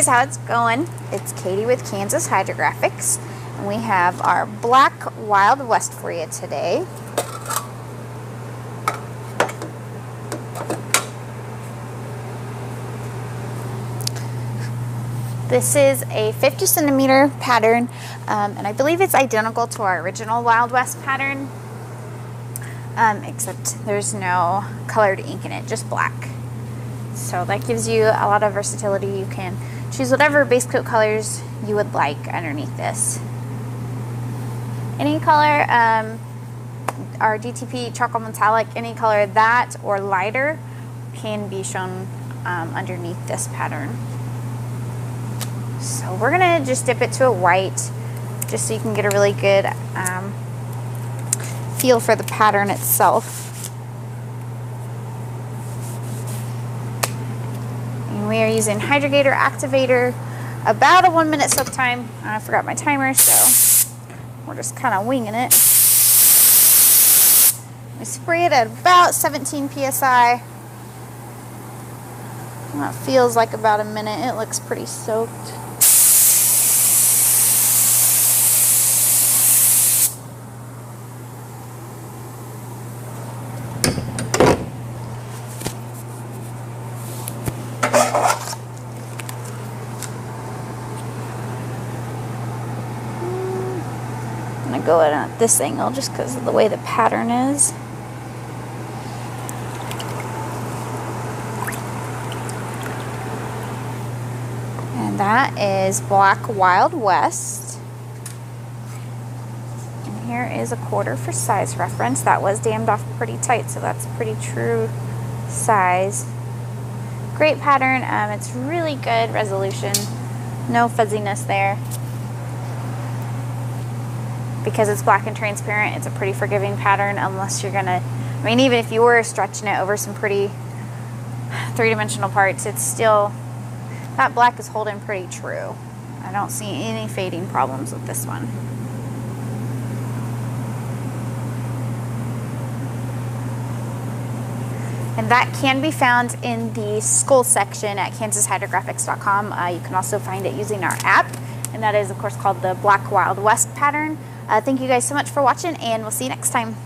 guys how it's going. It's Katie with Kansas Hydrographics, and we have our Black Wild West for you today. This is a 50 centimeter pattern, and I believe it's identical to our original Wild West pattern, except there's no colored ink in it, just black. So that gives you a lot of versatility. You can choose whatever base coat colors you would like underneath this. Any color, our DTP charcoal metallic, any color that or lighter can be shown underneath this pattern. So we're gonna just dip it to a white, just so you can get a really good feel for the pattern itself. And we are using Hydrographics Activator, about a 1 minute soak time. I forgot my timer, so we're just kind of winging it. We spray it at about 17 psi. That feels like about a minute. It looks pretty soaked. I'm going to go at this angle just because of the way the pattern is. And that is Black Wild West. And here is a quarter for size reference. That was dammed off pretty tight, so that's pretty true size. Great pattern. It's really good resolution. No fuzziness there. Because it's black and transparent, it's a pretty forgiving pattern, unless you're gonna, I mean, even if you were stretching it over some pretty three-dimensional parts, it's still, that black is holding pretty true. I don't see any fading problems with this one. And that can be found in the school section at KansasHydrographics.com. You can also find it using our app, and that is, of course, called the Black Wild West pattern. Thank you guys so much for watching, and we'll see you next time.